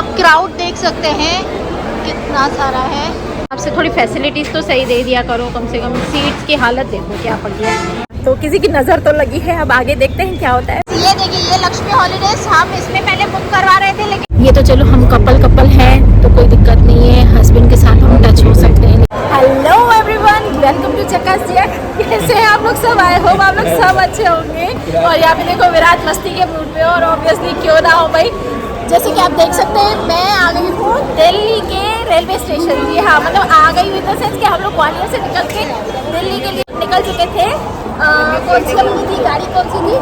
आप क्राउड देख सकते हैं कितना सारा है। आपसे थोड़ी फैसिलिटीज़ तो सही दे दिया करो, कम से कम सीट्स की हालत देखो क्या पड़ी है। तो किसी की नज़र तो लगी है, अब आगे देखते हैं क्या होता है। ये देखिए ये लक्ष्मी हॉलीडेज, हम इसमें पहले बुक करवा रहे थे लेकिन ये तो चलो हम कपल हैं तो कोई दिक्कत नहीं है, हस्बैंड के साथ हम टच हो सकते हैं। Hello everyone, welcome to Chakkas Jack. कैसे हैं आप लोग सब? आए होप आप लोग सब अच्छे होंगे। और यहाँ पे देखो विराट मस्ती के मूड पे, और ऑब्वियसली क्यों ना हो भाई। जैसे कि आप देख सकते हैं मैं आ गई हूँ दिल्ली के रेलवे स्टेशन। जी हाँ, मतलब आ गई हुई इन द सेंस कि हम लोग ग्वालियर से निकल के दिल्ली के लिए निकल चुके थे। कौन सी थी गाड़ी, कौन सी थी?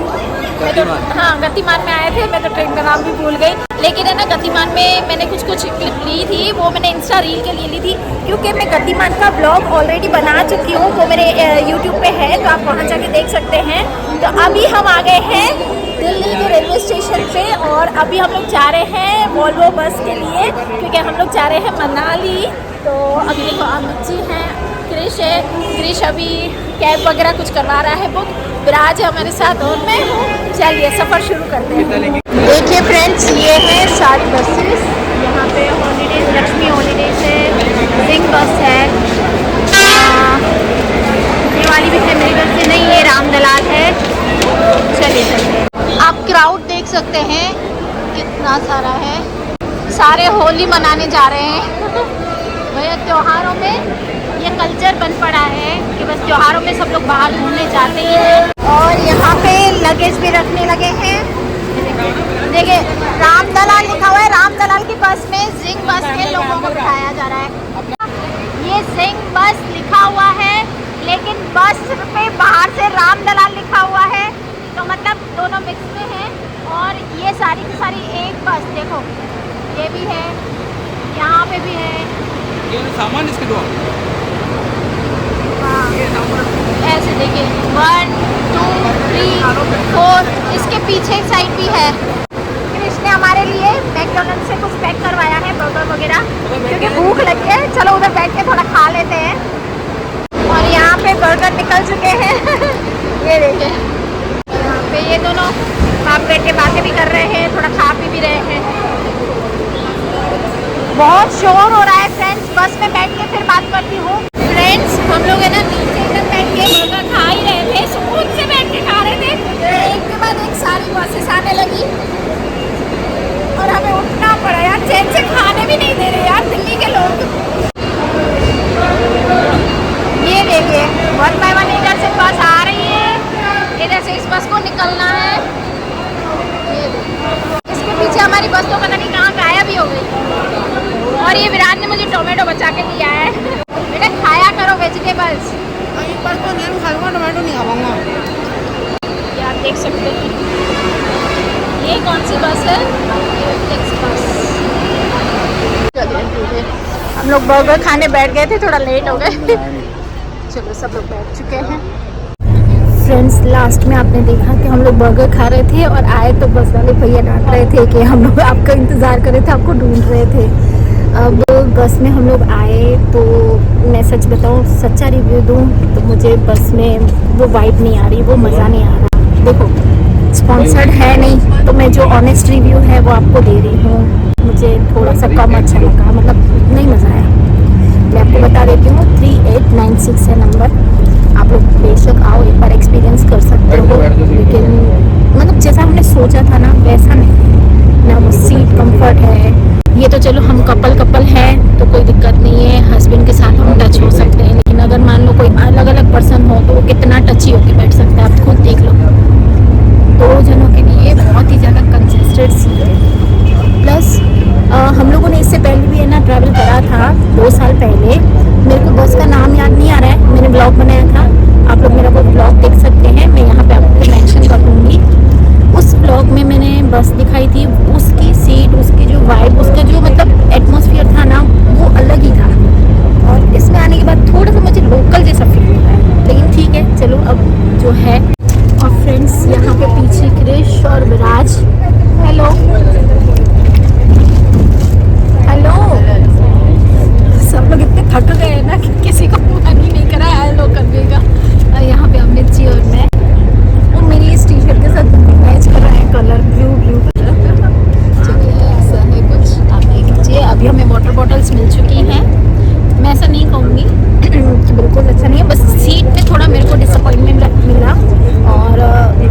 मैं तो हाँ गतिमान में आए थे, मैं तो ट्रेन का नाम भी भूल गई। लेकिन है ना गतिमान में मैंने कुछ क्लिप ली थी, वो मैंने इंस्टा रील के लिए ली थी, क्योंकि मैं गतिमान का ब्लॉग ऑलरेडी बना चुकी हूँ। वो मेरे यूट्यूब पे है, तो आप वहाँ जाके देख सकते हैं। तो अभी हम आ गए हैं दिल्ली के रेलवे स्टेशन पे, और अभी हम लोग जा रहे हैं वॉल्वो बस के लिए, क्योंकि हम लोग जा रहे हैं मनाली। तो अभी देखो अमित जी हैं, क्रिश है, क्रिश अभी कैब वगैरह कुछ करवा रहा है बुक, विराज है हमारे साथ और मैं हूँ। चलिए सफ़र शुरू करते हैं। देखिए फ्रेंड्स, ये है सारी बसेस यहाँ पे। हॉलीडेज, लक्ष्मी हॉलीडेज है, सिंह बस है, ये वाली भी है मेरी घर से नहीं, ये राम दलाल है। चलिए चलते हैं। आप क्राउड देख सकते हैं कितना सारा है, सारे होली मनाने जा रहे हैं। भैया त्योहारों में ये कल्चर बन पड़ा है कि बस त्योहारों में सब लोग बाहर घूमने जाते ही हैं। और यहाँ पे लगेज भी रखने लगे हैं। देखिए राम दलाल लिखा हुआ है, राम दलाल की बस में सिंह बस के लोगों को बिठाया जा रहा है। ये सिंह बस लिखा हुआ है, लेकिन बस पे बाहर से राम दलाल लिखा हुआ है, तो मतलब दोनों मिक्स में है। और ये सारी की सारी एक बस, देखो ये भी है, यहाँ पे भी है, ये सामान इसके दो। हाँ ऐसे देखिए 1 2 3 4, इसके पीछे एक साइड भी है। इसने हमारे लिए मैकडॉनल्ड से कुछ पैक करवाया है, बर्गर वगैरह, क्योंकि भूख लगी है। चलो उधर बैठ के थोड़ा खा लेते हैं। और यहाँ पे बर्गर निकल चुके हैं। ये देखिए यहाँ पे ये दोनों आप बैठ के बातें भी कर रहे हैं, थोड़ा खा पी भी रहे हैं। बहुत शोर हो रहा है फ्रेंड्स, बस में बैठ के फिर बात करती हूँ। फ्रेंड्स हम लोग है ना नीचे इधर बैठ के बर्गर खा ही रहे थे, सुकून से बैठ के खा रहे थे। एक के बाद एक सारी बसेस आने लगी और हमें उठना पड़ा यार, चैन से खाने भी नहीं दे रहे यार दिल्ली के लोग। ये देखिए 1 बाय 1 इधर से बस आ रही है, इधर से इस बस को निकलना है। इसके पीछे हमारी बस तो पता नहीं कहाँ गायब भी हो गई। और ये विराट ने मुझे टोमेटो बचा के दिया है। बेटा खाया करो वेजिटेबल्स। पर तो नहीं खाऊंगा, टोमेटो नहीं खाऊंगा। ये आप देख सकते हैं, ये कौन सी बस है? एक्सप्रेस। हम लोग बर्गर खाने बैठ गए थे, थोड़ा लेट हो गए। चलो सब लोग बैठ चुके हैं। फ्रेंड्स लास्ट में आपने देखा कि हम लोग बर्गर खा रहे थे और आए तो बस वाले भैया डांट रहे थे कि हम लोग आपका इंतज़ार कर रहे थे, आपको ढूंढ रहे थे। अब बस में हम लोग आए तो मैं सच बताऊं, सच्चा रिव्यू दूं तो मुझे बस में वो वाइब नहीं आ रही, वो मज़ा नहीं आ रहा। देखो स्पॉन्सर्ड है नहीं, तो मैं जो ऑनेस्ट रिव्यू है वो आपको दे रही हूँ। मुझे थोड़ा सा कम अच्छा लगा, मतलब नहीं मज़ा आया। मैं आपको बता देती हूँ 3896 है नंबर। आप लोग बेशक आओ, एक बार एक्सपीरियंस कर सकते हो, लेकिन मतलब जैसा हमने सोचा था ना वैसा नहीं, ना वो सीट कंफर्ट है। ये तो चलो हम कपल हैं तो कोई दिक्कत नहीं है, हस्बैंड के साथ हम टच हो सकते हैं। लेकिन अगर मान लो कोई अलग अलग पर्सन हो तो वो कितना टची होके बैठ सकता है, आप खुद देख लो। 2 जनों के लिए बहुत ही ज़्यादा कंजेस्टेड सीट है। प्लस हम लोगों ने इससे पहले भी है ना ट्रैवल करा था 2 साल पहले। मेरे को बस का नाम याद नहीं आ रहा है, मैंने ब्लॉग बनाया था, आप लोग मेरा वो ब्लॉग देख सकते हैं, मैं यहाँ पे आपको मेंशन कर दूँगी। उस ब्लॉग में मैंने बस दिखाई थी, उसकी सीट, उसकी जो वाइब, उसका जो मतलब एटमॉस्फेयर था ना वो अलग ही था। और इसमें आने के बाद थोड़ा सा मुझे लोकल जैसा फील होता है, लेकिन ठीक है चलो अब जो है। और फ्रेंड्स यहाँ पे पीछे क्रिश और विराज, हेलो हेलो, सब लोग इतने थक गए हैं ना कि किसी को मन ही नहीं करा हेलो करने का। और यहाँ पे अमित जी और मैं, वो मेरी इस टी शर्ट के साथ मैच कर रहे हैं कलर, ब्लू कलर। बॉटल्स मिल चुकी हैं। मैं ऐसा नहीं कहूँगी कि बिल्कुल अच्छा नहीं है, बस सीट में थोड़ा मेरे को डिसअपॉइंटमेंट मिला। और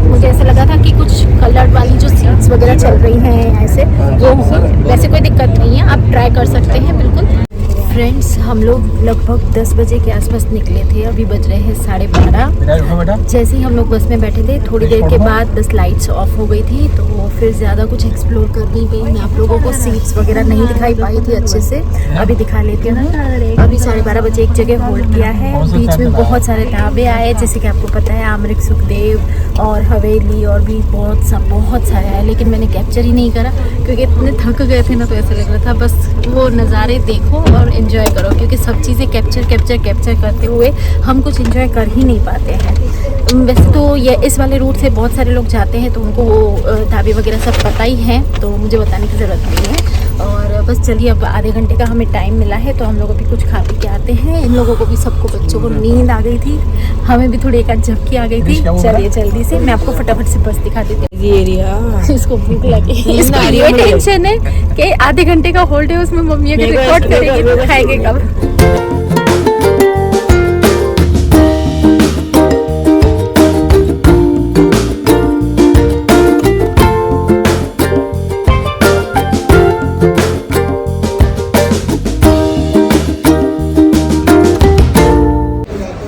मुझे ऐसा लगा था कि कुछ कलर्ड वाली जो सीट्स वगैरह चल रही हैं ऐसे वो होंगी। वैसे कोई दिक्कत नहीं है, आप ट्राई कर सकते हैं बिल्कुल। फ्रेंड्स, हम लोग लगभग 10 बजे के आसपास निकले थे। अभी बज रहे हैं 12:30। जैसे ही हम लोग बस में बैठे थे, थोड़ी देर के बाद बस लाइट्स ऑफ हो गई थी, तो फिर ज़्यादा कुछ एक्सप्लोर कर नहीं पाई। मैं आप लोगों को सीट्स वगैरह नहीं दिखाई पाई थी अच्छे से। अभी दिखा लेती हूँ। अभी 12:30 बजे एक जगह होल्ड किया है। बीच में बहुत सारे ढाबे आए, जैसे कि आपको पता है आमरिक, सुखदेव और हवेली और भी बहुत सारे आए, लेकिन मैंने कैप्चर ही नहीं करा क्योंकि इतने थक गए थे ना, तो ऐसा लग रहा था बस वो नज़ारे देखो और एंजॉय करो, क्योंकि सब चीज़ें कैप्चर करते हुए हम कुछ एंजॉय कर ही नहीं पाते हैं। वैसे तो ये इस वाले रूट से बहुत सारे लोग जाते हैं, तो उनको वो ढाबे वगैरह सब पता ही है, तो मुझे बताने की ज़रूरत नहीं है। और बस चलिए, अब आधे घंटे का हमें टाइम मिला है, तो हम लोग अभी कुछ खा पी के आते हैं। इन लोगों को भी, सबको, बच्चों को नींद आ गई थी, हमें भी थोड़ी एक आध झपकी आ गई थी। चलिए जल्दी से मैं आपको फटाफट से बस दिखा देती हूँ। ये एरिया इसको भूख लगी, इसको ये टेंशन है कि आधे घंटे का होल्ड है, उसमें मम्मी अगर रिकॉर्ड करेगी तो खाएंगे कब।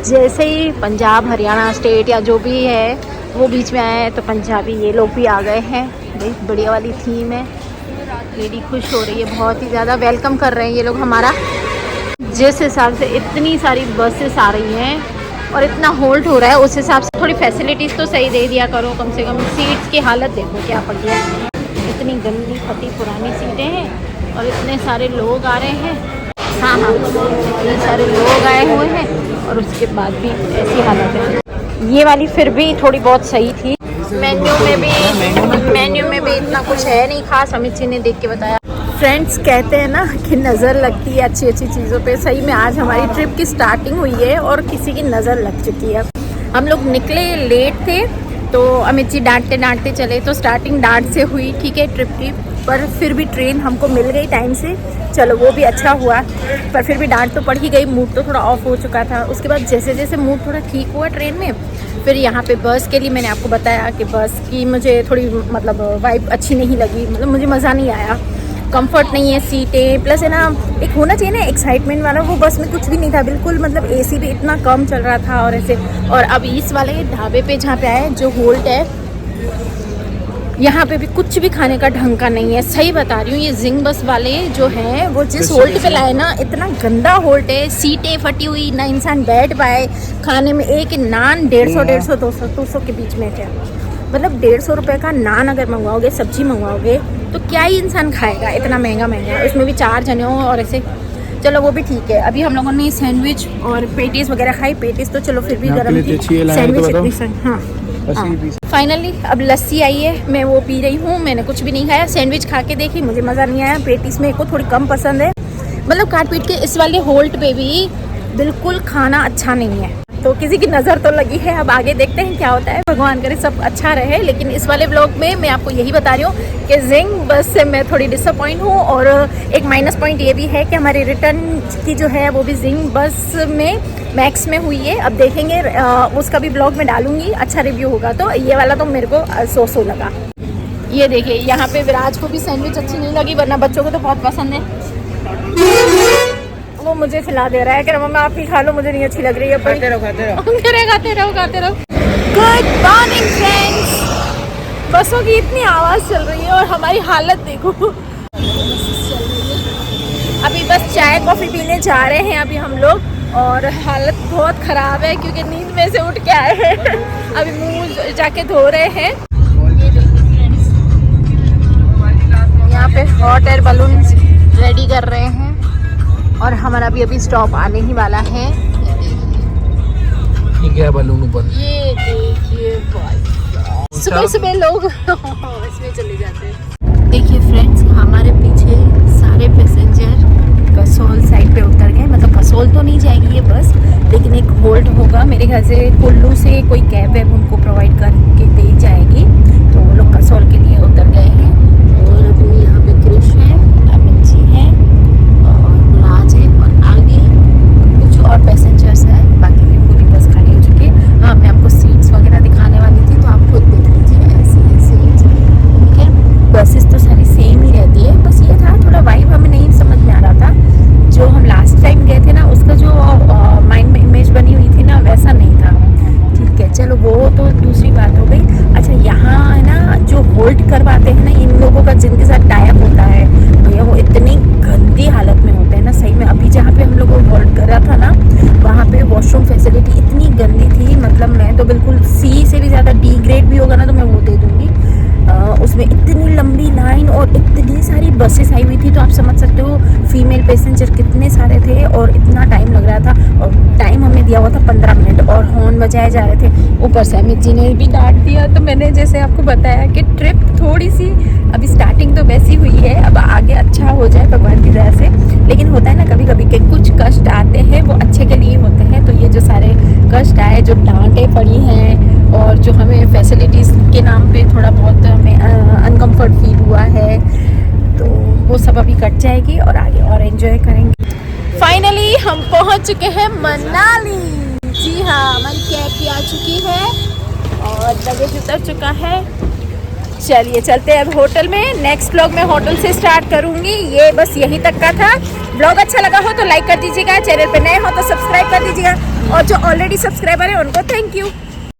जैसे ही पंजाब हरियाणा स्टेट या जो भी है वो बीच में आए हैं, तो पंजाबी ये लोग भी आ गए हैं। बहुत बढ़िया वाली थीम है। लेडी खुश हो रही है, बहुत ही ज़्यादा वेलकम कर रहे हैं ये लोग हमारा। जिस हिसाब से इतनी सारी बसेस आ रही हैं और इतना होल्ड हो रहा है, उस हिसाब से थोड़ी फैसिलिटीज़ तो सही दे दिया करो कम से कम। सीट्स की हालत देखो क्या पड़ गया, इतनी गंदी फटी पुरानी सीटें हैं और इतने सारे लोग आ रहे हैं। हाँ, इतने सारे लोग आए हुए हैं और उसके बाद भी ऐसी हालत है। ये वाली फिर भी थोड़ी बहुत सही थी। मेन्यू में भी इतना कुछ है नहीं खास, अमित जी ने देख के बताया। फ्रेंड्स, कहते हैं ना कि नज़र लगती है अच्छी चीज़ों पे। सही में आज हमारी ट्रिप की स्टार्टिंग हुई है और किसी की नज़र लग चुकी है। हम लोग निकले लेट थे, तो अमित जी डांटते चले, तो स्टार्टिंग डांट से हुई, ठीक है ट्रिप की, पर फिर भी ट्रेन हमको मिल गई टाइम से, चलो वो भी अच्छा हुआ। पर फिर भी डांट तो पड़ ही गई, मूड तो थोड़ा ऑफ हो चुका था। उसके बाद जैसे मूड थोड़ा ठीक हुआ ट्रेन में, फिर यहाँ पे बस के लिए मैंने आपको बताया कि बस की मुझे थोड़ी मतलब वाइब अच्छी नहीं लगी, मतलब मुझे मज़ा नहीं आया, कंफर्ट नहीं है सीटें, प्लस है ना एक होना चाहिए ना एक्साइटमेंट वाला, वो बस में कुछ भी नहीं था बिल्कुल। मतलब एसी भी इतना कम चल रहा था और ऐसे। और अब इस वाले ढाबे पे जहाँ पे आए, जो होल्ट है, यहाँ पे भी कुछ भी खाने का ढंग का नहीं है। सही बता रही हूँ, ये जिंग बस वाले जो हैं वो जिस होल्ट पे लाए ना, इतना गंदा होल्ट है, सीटें फटी हुई, ना इंसान बैठ पाए। खाने में एक नान 150, 200 के बीच में थे। मतलब 150 रुपये का नान अगर मंगवाओगे, सब्जी मंगवाओगे, तो क्या ही इंसान खाएगा इतना महंगा। उसमें भी 4 जने हो और ऐसे। चलो वो भी ठीक है। अभी हम लोगों ने सैंडविच और पेटीज वगैरह खाई। पेटीज तो चलो फिर भी गर्म थी, सैंडविच इतनी। हाँ, फाइनली अब लस्सी आई है, मैं वो पी रही हूँ। मैंने कुछ भी नहीं खाया, सैंडविच खा के देखी, मुझे मज़ा नहीं आया। पेटीज मेरे को थोड़ी कम पसंद है, मतलब काट पीट के। इस वाले होल्ट पे भी बिल्कुल खाना अच्छा नहीं है, तो किसी की नज़र तो लगी है। अब आगे देखते हैं क्या होता है, भगवान करे सब अच्छा रहे। लेकिन इस वाले व्लॉग में मैं आपको यही बता रही हूँ कि जिंग बस से मैं थोड़ी डिसअपॉइंट हूँ। और एक माइनस पॉइंट ये भी है कि हमारी रिटर्न की जो है वो भी जिंग बस में मैक्स में हुई है। अब देखेंगे, उसका भी ब्लॉग में डालूंगी, अच्छा रिव्यू होगा। तो ये वाला तो मेरे को सो लगा। ये देखिए, यहाँ पे विराज को भी सैंडविच अच्छी नहीं लगी, वरना बच्चों को तो बहुत पसंद है। वो मुझे खिला दे रहा है कि मम्मा आप ही खा लो, मुझे नहीं अच्छी लग रही है। खाते रहो। Good morning friends. बसों की इतनी आवाज़ चल रही है और हमारी हालत देखो। अभी बस चाय कॉफ़ी पीने जा रहे हैं अभी हम लोग, और हालत बहुत ख़राब है क्योंकि नींद में से उठ के आए हैं। अभी मुँह जाके धो रहे हैं। यहाँ पे हॉट एयर बलून रेडी कर रहे हैं और हमारा अभी स्टॉप आने ही वाला है। ये क्या बलून ऊपर, ये देखिए सुबह लोग इसमें चले जाते हैं। देखिए फ्रेंड्स, हमारे पीछे सारे पैसेंजर कसोल साइड पे उतर गए। मतलब कसोल तो नहीं जाएगी ये बस, लेकिन एक होल्ड होगा मेरे ख्याल से। कुल्लू से कोई कैब है उनको प्रोवाइड करके दे जाएगी, तो वो लोग कसोल के लिए उतर गए हैं। और अभी यहाँ पे क्रिश है, अमित जी हैं और थी, तो आप समझ सकते हो फीमेल पैसेंजर कितने सारे थे और इतना टाइम लग रहा था। और टाइम हमें दिया हुआ था 15 मिनट और हॉर्न बजाए जा रहे थे। ऊपर से अमित जी ने भी डांट दिया। तो मैंने जैसे आपको बताया कि ट्रिप थोड़ी सी अभी स्टार्टिंग तो वैसी हुई है, अब आगे अच्छा हो जाए भगवान की दया से। लेकिन होता है ना कभी कभी कि कुछ कष्ट आते हैं वो अच्छे के लिए होते हैं। तो ये जो सारे कष्ट आए, जो डांटें पड़ी हैं और जो हमें फैसिलिटीज़ के नाम पे थोड़ा बहुत हमें अनकम्फर्ट फील हुआ है, तो वो सब अभी कट जाएगी और आगे और एंजॉय करेंगे। फाइनली हम पहुंच चुके हैं मनाली। जी हाँ, हमारी कैब भी आ चुकी है और लगेज उतर चुका है। चलिए चलते हैं अब होटल में। नेक्स्ट व्लॉग मैं होटल से स्टार्ट करूंगी। ये बस यहीं तक का था। व्लॉग अच्छा लगा हो तो लाइक कर दीजिएगा, चैनल पे नए हो तो सब्सक्राइब कर दीजिएगा और जो ऑलरेडी सब्सक्राइबर है उनको थैंक यू।